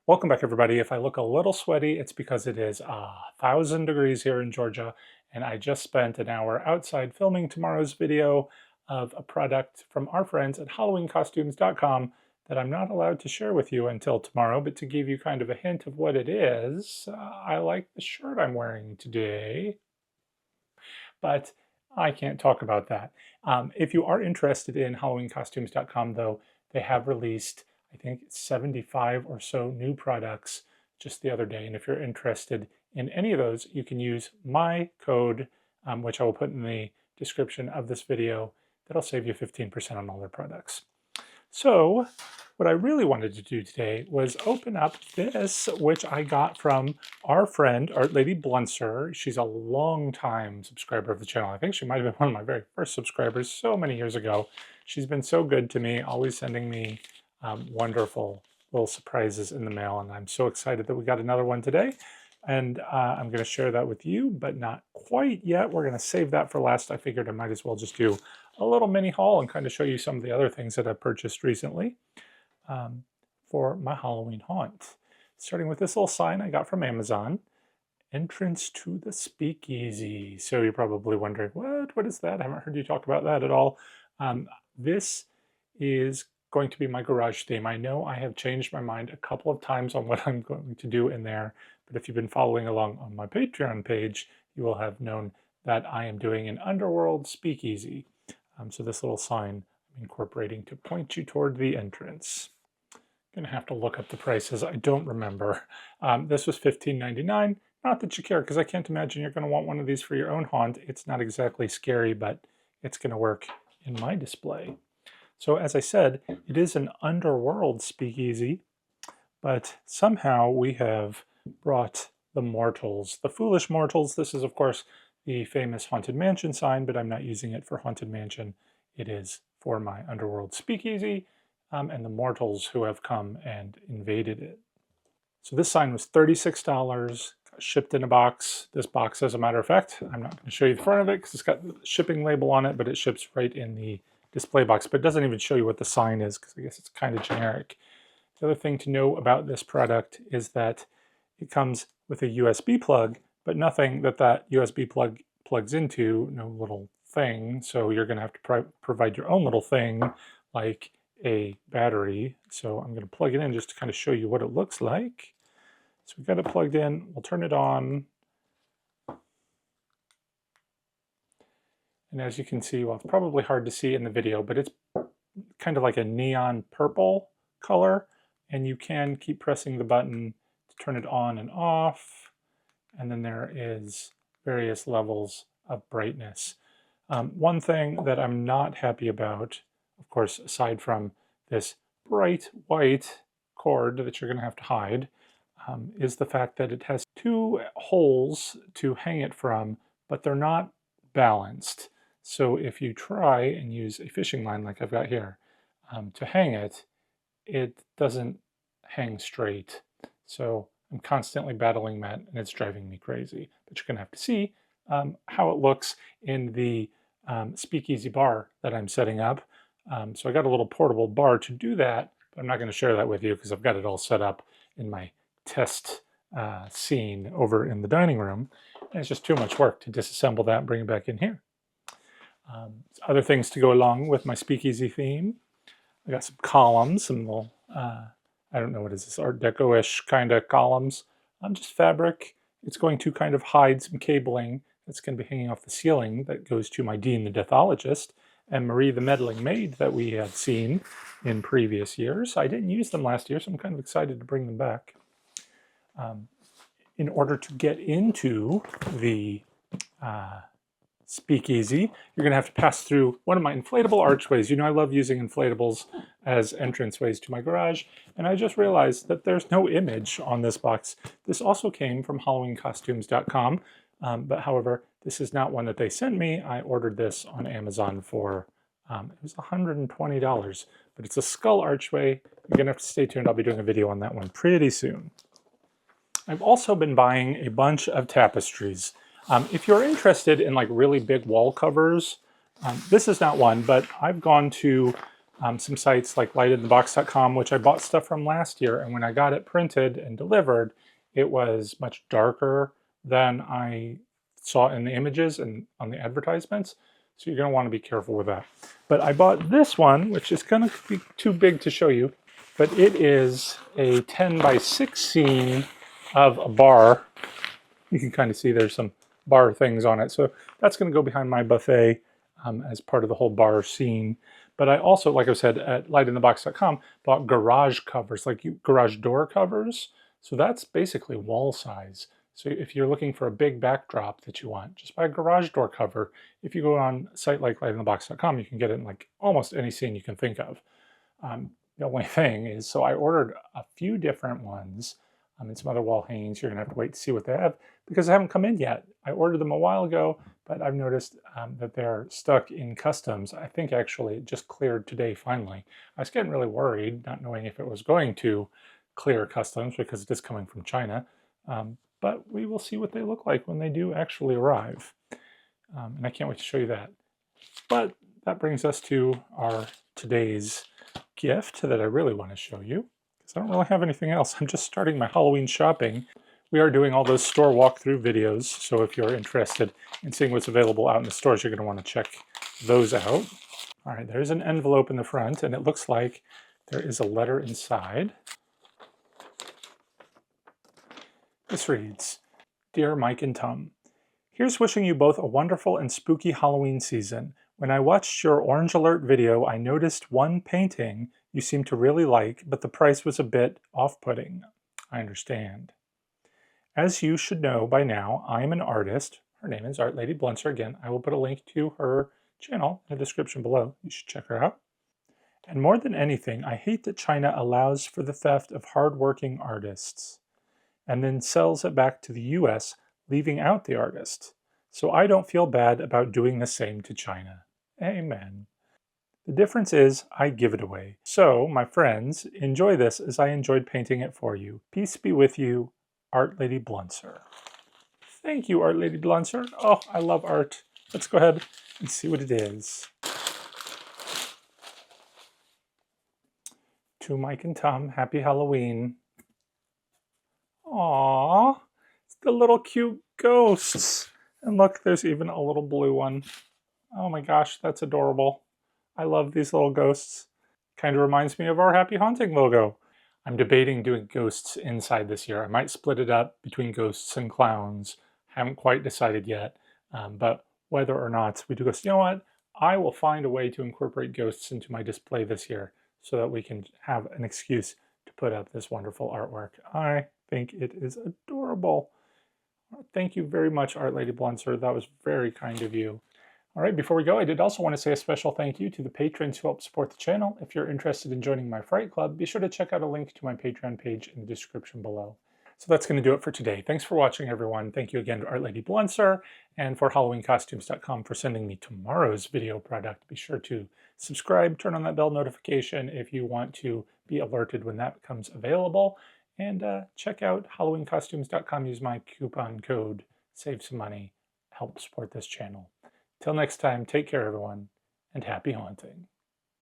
Welcome back, everybody. If I look a little sweaty, it's because it is 1,000 degrees here in Georgia, and I just spent an hour outside filming tomorrow's video of a product from our friends at HalloweenCostumes.com that I'm not allowed to share with you until tomorrow, but to give you kind of a hint of what it is, I like the shirt I'm wearing today, but I can't talk about that. If you are interested in HalloweenCostumes.com, though, they have released I think 75 or so new products just the other day. And if you're interested in any of those, you can use my code, which I will put in the description of this video. That'll save you 15% on all their products. So what I really wanted to do today was open up this, which I got from our friend, Artlady Bluntzer. She's a long-time subscriber of the channel. I think she might have been one of my very first subscribers so many years ago. She's been so good to me, always sending me wonderful little surprises in the mail, and I'm so excited that we got another one today, and I'm going to share that with you, but not quite yet. We're going to save that for last. I figured I might as well just do a little mini haul and kind of show you some of the other things that I've purchased recently for my Halloween haunt. Starting with this little sign I got from Amazon, entrance to the speakeasy. So you're probably wondering, what is that? I haven't heard you talk about that at all. This is going to be my garage theme. I know I have changed my mind a couple of times on what I'm going to do in there, but if you've been following along on my Patreon page, you will have known that I am doing an Underworld speakeasy. So this little sign I'm incorporating to point you toward the entrance. I'm gonna have to look up the prices. I don't remember. This was $15.99. Not that you care, because I can't imagine you're gonna want one of these for your own haunt. It's not exactly scary, but it's gonna work in my display. So as I said, it is an Underworld speakeasy, but somehow we have brought the mortals, the foolish mortals. This is, of course, the famous Haunted Mansion sign, but I'm not using it for Haunted Mansion. It is for my Underworld speakeasy and the mortals who have come and invaded it. So this sign was $36, shipped in a box. This box, as a matter of fact, I'm not going to show you the front of it because it's got the shipping label on it, but it ships right in the display box, but it doesn't even show you what the sign is because I guess it's kind of generic. The other thing to know about this product is that it comes with a USB plug, but nothing that that USB plug plugs into, no little thing. So you're going to have to provide your own little thing like a battery. So I'm going to plug it in just to kind of show you what it looks like. So we've got it plugged in. We'll turn it on. And as you can see, well, it's probably hard to see in the video, but it's kind of like a neon purple color. And you can keep pressing the button to turn it on and off. And then there is various levels of brightness. One thing that I'm not happy about, of course, aside from this bright white cord that you're going to have to hide, is the fact that it has two holes to hang it from, but they're not balanced. So if you try and use a fishing line like I've got here to hang it, it doesn't hang straight. So I'm constantly battling that and it's driving me crazy. But you're gonna have to see how it looks in the speakeasy bar that I'm setting up. So I got a little portable bar to do that, but I'm not gonna share that with you because I've got it all set up in my test scene over in the dining room. And it's just too much work to disassemble that and bring it back in here. Other things to go along with my speakeasy theme. I got some columns, some little, I don't know what is this, Art Deco-ish kind of columns. Just fabric. It's going to kind of hide some cabling that's going to be hanging off the ceiling that goes to my Dean the Deathologist and Marie the Meddling Maid that we had seen in previous years. I didn't use them last year, so I'm kind of excited to bring them back. In order to get into the speakeasy, you're going to have to pass through one of my inflatable archways. You know I love using inflatables as entranceways to my garage, and I just realized that there's no image on this box. This also came from HalloweenCostumes.com, but however, this is not one that they sent me. I ordered this on Amazon for, it was $120, but it's a skull archway. You're going to have to stay tuned. I'll be doing a video on that one pretty soon. I've also been buying a bunch of tapestries. If you're interested in like really big wall covers, this is not one, but I've gone to some sites like lightinthebox.com, which I bought stuff from last year, and when I got it printed and delivered, it was much darker than I saw in the images and on the advertisements. So you're going to want to be careful with that. But I bought this one, which is going to be too big to show you, but it is a 10 by 6 scene of a bar. You can kind of see there's some bar things on it. So that's going to go behind my buffet as part of the whole bar scene. But I also, like I said, at lightinthebox.com, bought garage covers, like garage door covers. So that's basically wall size. So if you're looking for a big backdrop that you want, just buy a garage door cover. If you go on a site like lightinthebox.com, you can get it in like almost any scene you can think of. The only thing is, so I ordered a few different ones and some other wall hangings. You're going to have to wait to see what they have because they haven't come in yet. I ordered them a while ago, but I've noticed that they're stuck in customs. I think actually it just cleared today finally. I was getting really worried, not knowing if it was going to clear customs because it is coming from China. But we will see what they look like when they do actually arrive. And I can't wait to show you that. But that brings us to our today's gift that I really want to show you, because I don't really have anything else. I'm just starting my Halloween shopping. We are doing all those store walkthrough videos, so if you're interested in seeing what's available out in the stores, you're going to want to check those out. All right, there's an envelope in the front, and it looks like there is a letter inside. This reads, Dear Mike and Tom, here's wishing you both a wonderful and spooky Halloween season. When I watched your Orange Alert video, I noticed one painting you seem to really like, but the price was a bit off-putting. I understand. As you should know by now, I am an artist. Her name is Artlady Bluntzer. Again, I will put a link to her channel in the description below. You should check her out. And more than anything, I hate that China allows for the theft of hard-working artists and then sells it back to the US, leaving out the artist. So I don't feel bad about doing the same to China. Amen. The difference is I give it away. So, my friends, enjoy this as I enjoyed painting it for you. Peace be with you, Artlady Bluntzer. Thank you, Artlady Bluntzer. Oh, I love art. Let's go ahead and see what it is. To Mike and Tom, happy Halloween. Aww, it's the little cute ghosts. And look, there's even a little blue one. Oh my gosh, that's adorable. I love these little ghosts. Kind of reminds me of our Happy Haunting logo. I'm debating doing ghosts inside this year. I might split it up between ghosts and clowns. Haven't quite decided yet, but whether or not we do ghosts, you know what? I will find a way to incorporate ghosts into my display this year so that we can have an excuse to put up this wonderful artwork. I think it is adorable. Thank you very much, Artlady Bluntzer. That was very kind of you. All right, before we go, I did also want to say a special thank you to the patrons who help support the channel. If you're interested in joining my Fright Club, be sure to check out a link to my Patreon page in the description below. So that's going to do it for today. Thanks for watching, everyone. Thank you again to Artlady Bluntzer and for HalloweenCostumes.com for sending me tomorrow's video product. Be sure to subscribe, turn on that bell notification if you want to be alerted when that becomes available. And check out HalloweenCostumes.com. Use my coupon code. Save some money. Help support this channel. Till next time, take care, everyone, and happy haunting.